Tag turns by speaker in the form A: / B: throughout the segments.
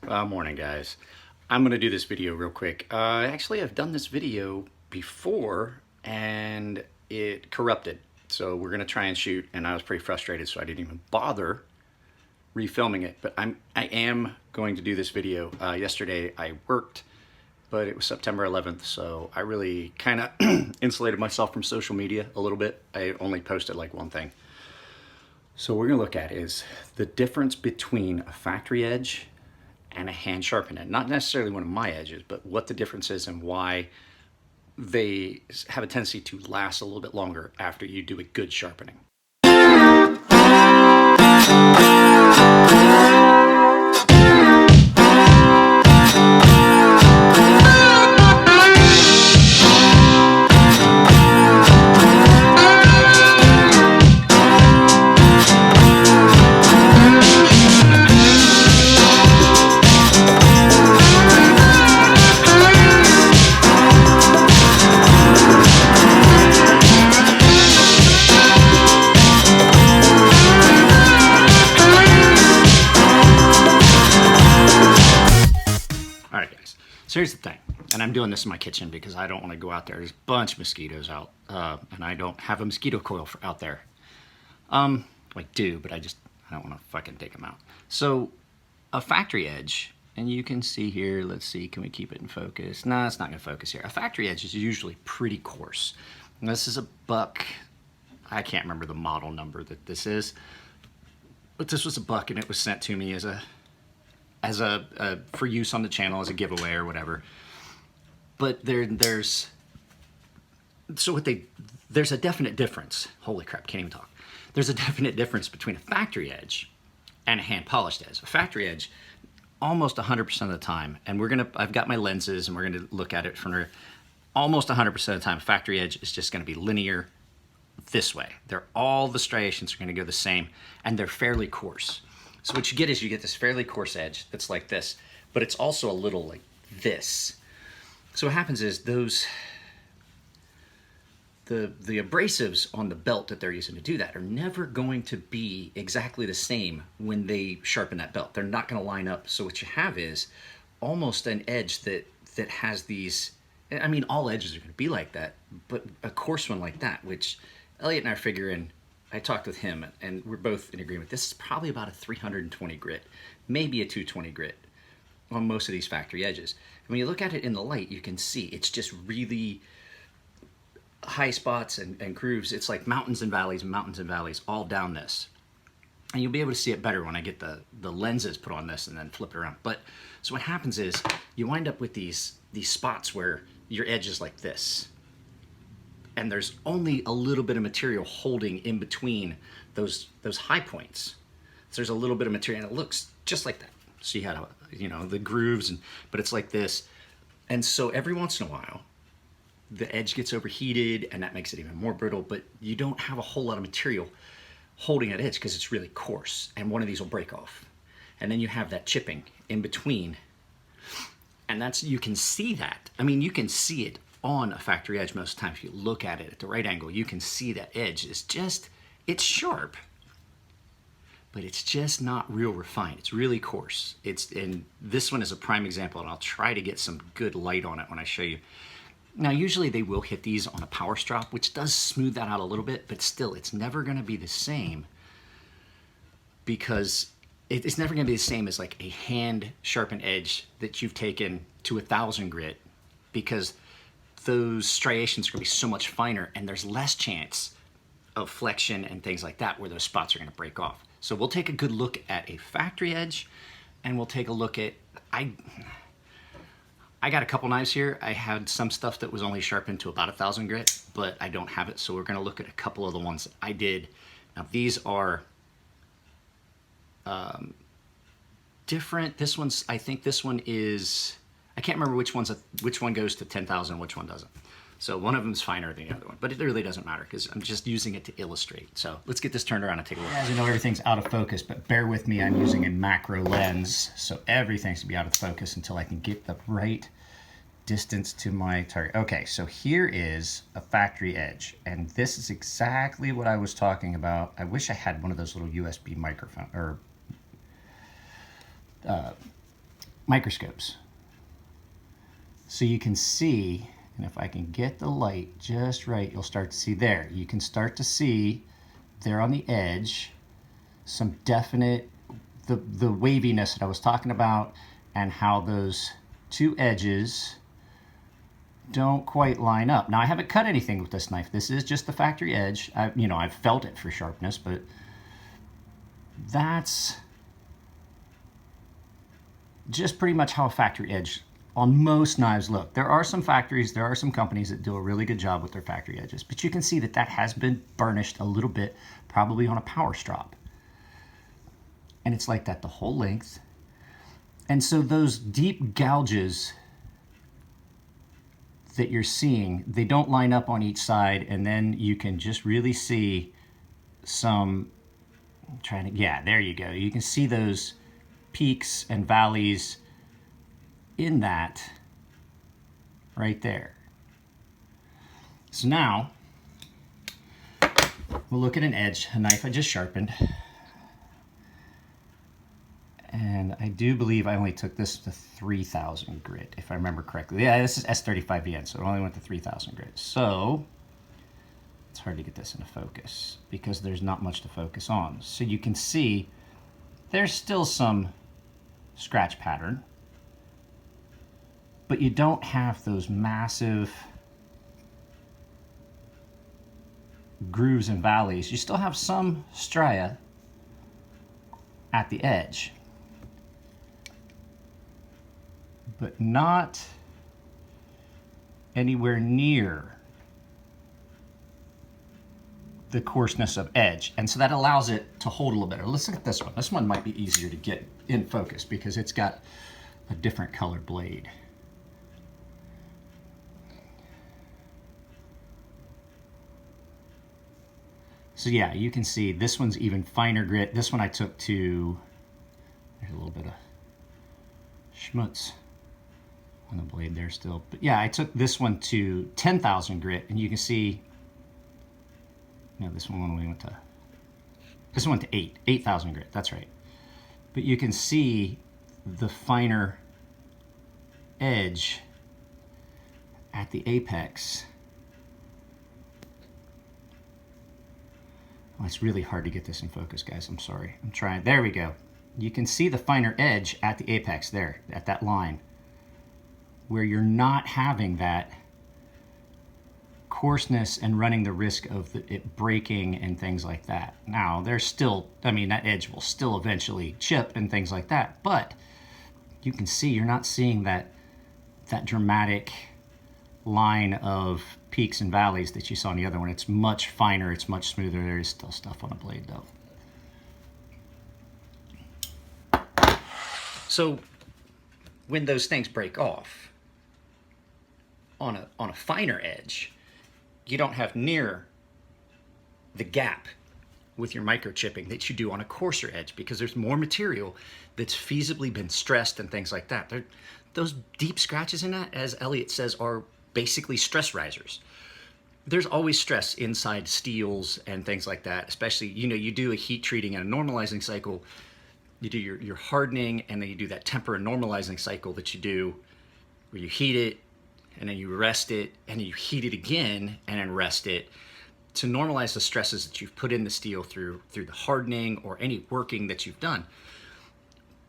A: Morning, guys. I'm going to do this video real quick. Actually, I've done this video before and it corrupted. So we're going to try and shoot, and I was pretty frustrated, so I didn't even bother refilming it. But I am going to do this video. Yesterday I worked, but it was September 11th, so I really kind of insulated myself from social media a little bit. I only posted like one thing. So what we're going to look at is the difference between a factory edge and a hand sharpened edge. Not necessarily one of my edges, but what the difference is and why they have a tendency to last a little bit longer after you do a good sharpening. So here's the thing, and I'm doing this in my kitchen because I don't want to go out there. There's a bunch of mosquitoes out, and I don't have a mosquito coil out there. I do, but I don't want to fucking take them out. So a factory edge, and you can see here, let's see, can we keep it in focus? No, it's not going to focus here. A factory edge is usually pretty coarse. And this is a buck. I can't remember the model number that this is, but this was a buck, and it was sent to me as a for use on the channel as a giveaway or whatever. But there's a definite difference. Holy crap, can't even talk. There's a definite difference between a factory edge and a hand polished edge. A factory edge, almost 100% of the time, and I've got my lenses and we're gonna look at it from almost 100% of the time. A factory edge is just gonna be linear this way. All the striations are gonna go the same, and they're fairly coarse. So what you get is you get this fairly coarse edge that's like this, but it's also a little like this. So what happens is the abrasives on the belt that they're using to do that are never going to be exactly the same when they sharpen that belt. They're not going to line up. So what you have is almost an edge that has these, I mean, all edges are going to be like that, but a coarse one like that, which Elliot and I are figuring, I talked with him, and we're both in agreement. This is probably about a 320 grit, maybe a 220 grit on most of these factory edges. And when you look at it in the light, you can see it's just really high spots and grooves. It's like mountains and valleys all down this. And you'll be able to see it better when I get the lenses put on this and then flip it around. But so what happens is you wind up with these spots where your edge is like this, and there's only a little bit of material holding in between those high points. So there's a little bit of material, and it looks just like that. So you have, the grooves, but it's like this. And so every once in a while, the edge gets overheated, and that makes it even more brittle, but you don't have a whole lot of material holding that edge because it's really coarse, and one of these will break off. And then you have that chipping in between, and you can see that. I mean, you can see it on a factory edge most of the time. If you look at it at the right angle, you can see that edge is it's sharp, but it's just not real refined. It's really coarse. And this one is a prime example, and I'll try to get some good light on it when I show you. Now, usually they will hit these on a power strop, which does smooth that out a little bit, but still, it's never gonna be the same because it's never gonna be the same as like a hand sharpened edge that you've taken to 1,000 grit, because those striations are going to be so much finer, and there's less chance of flexion and things like that where those spots are going to break off. So we'll take a good look at a factory edge, and we'll take a look at, I got a couple knives here. I had some stuff that was only sharpened to about 1,000 grit, but I don't have it, so we're going to look at a couple of the ones that I did. Now these are different. I think this one is, I can't remember which one goes to 10,000, which one doesn't. So one of them is finer than the other one, but it really doesn't matter because I'm just using it to illustrate. So let's get this turned around and take a look. As you know, everything's out of focus, but bear with me, I'm using a macro lens, so everything's to be out of focus until I can get the right distance to my target. Okay, so here is a factory edge, and this is exactly what I was talking about. I wish I had one of those little USB microphone or
B: microscopes. So you can see, and if I can get the light just right, you'll start to see there. You can start to see there on the edge some definite, the waviness that I was talking about, and how those two edges don't quite line up. Now I haven't cut anything with this knife. This is just the factory edge. I've felt it for sharpness, but that's just pretty much how a factory edge on most knives look. There are some factories, there are some companies that do a really good job with their factory edges, but you can see that that has been burnished a little bit, probably on a power strop. And it's like that the whole length. And so those deep gouges that you're seeing, they don't line up on each side, and then you can just really see some, yeah, there you go. You can see those peaks and valleys in that right there. So now we'll look at an edge, a knife I just sharpened. And I do believe I only took this to 3,000 grit, if I remember correctly. Yeah, this is S35VN, so it only went to 3,000 grit. So it's hard to get this into focus because there's not much to focus on. So you can see there's still some scratch pattern, but you don't have those massive grooves and valleys. You still have some stria at the edge, but not anywhere near the coarseness of edge. And so that allows it to hold a little better. Let's look at this one. This one might be easier to get in focus because it's got a different colored blade. So yeah, you can see this one's even finer grit. This one I took to, there's a little bit of schmutz on the blade there still. But yeah, I took this one to 10,000 grit, and you can see, no, this one only went to, this one went to 8,000 grit, that's right. But you can see the finer edge at the apex. Oh, it's really hard to get this in focus, guys. I'm sorry. I'm trying. There we go. You can see the finer edge at the apex there, at that line, where you're not having that coarseness and running the risk of it breaking and things like that. Now, there's still, I mean, that edge will still eventually chip and things like that, but you can see you're not seeing that dramatic line of peaks and valleys that you saw in the other one. It's much finer, it's much smoother. There is still stuff on the blade though.
A: So when those things break off on a finer edge, you don't have near the gap with your microchipping that you do on a coarser edge, because there's more material that's feasibly been stressed and things like that. Those deep scratches in that, as Elliot says, are basically stress risers. There's always stress inside steels and things like that, especially, you do a heat treating and a normalizing cycle. You do your hardening, and then you do that temper and normalizing cycle that you do where you heat it and then you rest it and then you heat it again and then rest it to normalize the stresses that you've put in the steel through the hardening or any working that you've done.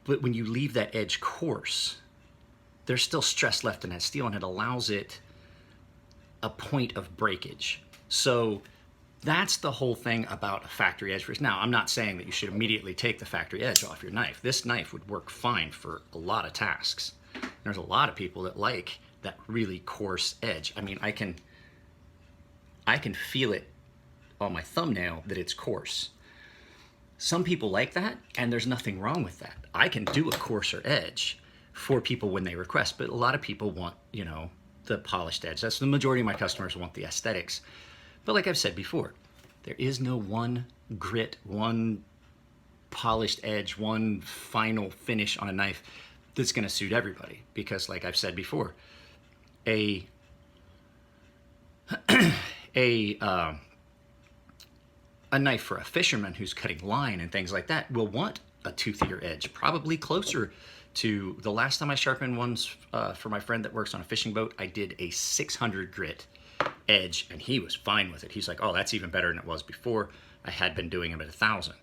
A: But when you leave that edge coarse, there's still stress left in that steel, and it allows it a point of breakage. So that's the whole thing about a factory edge. Now, I'm not saying that you should immediately take the factory edge off your knife. This knife would work fine for a lot of tasks. There's a lot of people that like that really coarse edge. I mean, I can feel it on my thumbnail that it's coarse. Some people like that, and there's nothing wrong with that. I can do a coarser edge for people when they request, but a lot of people want, the polished edge. That's the majority of my customers want the aesthetics. But like I've said before, there is no one grit, one polished edge, one final finish on a knife that's gonna suit everybody. Because like I've said before, a knife for a fisherman who's cutting line and things like that will want a toothier edge, probably closer to the last time I sharpened ones for my friend that works on a fishing boat, I did a 600 grit edge, and he was fine with it. He's like, oh, that's even better than it was before. I had been doing them at 1,000.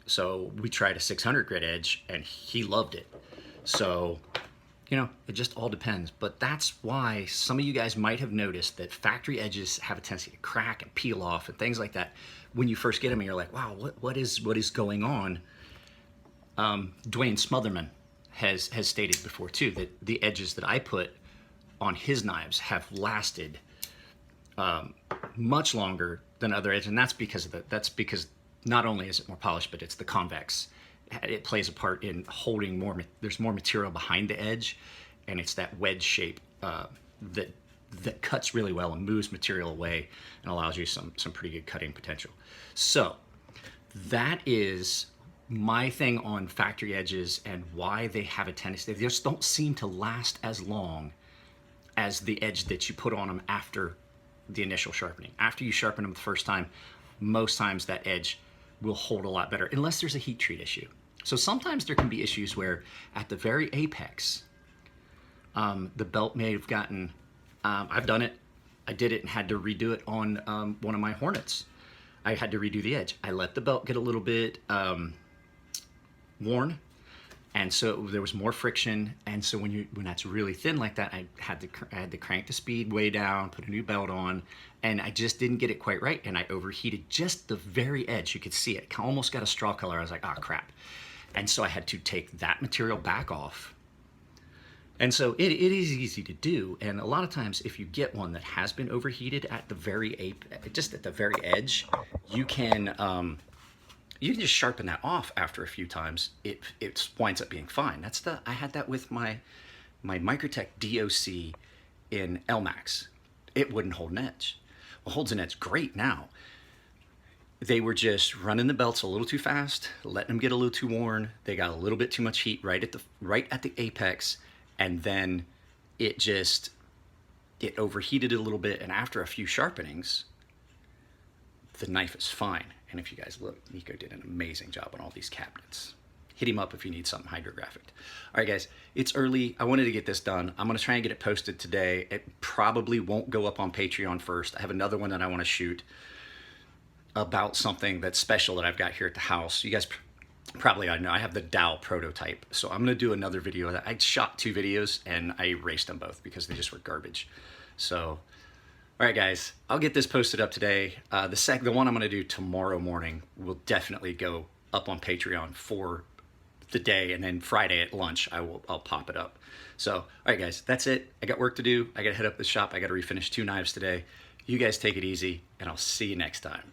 A: So we tried a 600 grit edge, and he loved it. So, you know, it just all depends. But that's why some of you guys might have noticed that factory edges have a tendency to crack and peel off and things like that when you first get them, and you're like, wow, what is going on? Dwayne Smotherman has stated before too that the edges that I put on his knives have lasted much longer than other edges, and that's because not only is it more polished, but it's the convex. It plays a part in holding more. There's more material behind the edge, and it's that wedge shape that cuts really well and moves material away and allows you some pretty good cutting potential. So that is my thing on factory edges and why they have a tendency. They just don't seem to last as long as the edge that you put on them after the initial sharpening. After you sharpen them the first time, most times that edge will hold a lot better, unless there's a heat treat issue. So sometimes there can be issues where at the very apex, the belt may have gotten, I've done it, I did it and had to redo it on one of my Hornets. I had to redo the edge. I let the belt get a little bit worn, and so there was more friction. And so when that's really thin like that, I had to crank the speed way down, put a new belt on, and I just didn't get it quite right, and I overheated just the very edge. You could see it almost got a straw color. I was like, oh crap. And so I had to take that material back off. And so it is easy to do, and a lot of times if you get one that has been overheated at the very just at the very edge, you can just sharpen that off after a few times. It winds up being fine. I had that with my Microtech DOC in LMAX. It wouldn't hold an edge. Well, holds an edge great now. They were just running the belts a little too fast, letting them get a little too worn. They got a little bit too much heat right at the apex, and then it overheated a little bit. And after a few sharpenings, the knife is fine. And if you guys look, Nico did an amazing job on all these cabinets. Hit him up if you need something hydrographic. All right, guys, it's early. I wanted to get this done. I'm gonna try and get it posted today. It probably won't go up on Patreon first. I have another one that I wanna shoot about something that's special that I've got here at the house. You guys probably already know I have the Dow prototype. So I'm gonna do another video of that. I shot 2 videos and I erased them both because they just were garbage. So, all right, guys, I'll get this posted up today. The one I'm gonna do tomorrow morning will definitely go up on Patreon for the day, and then Friday at lunch I'll pop it up. So, all right, guys, that's it. I got work to do. I gotta head up to the shop. I gotta refinish 2 knives today. You guys take it easy, and I'll see you next time.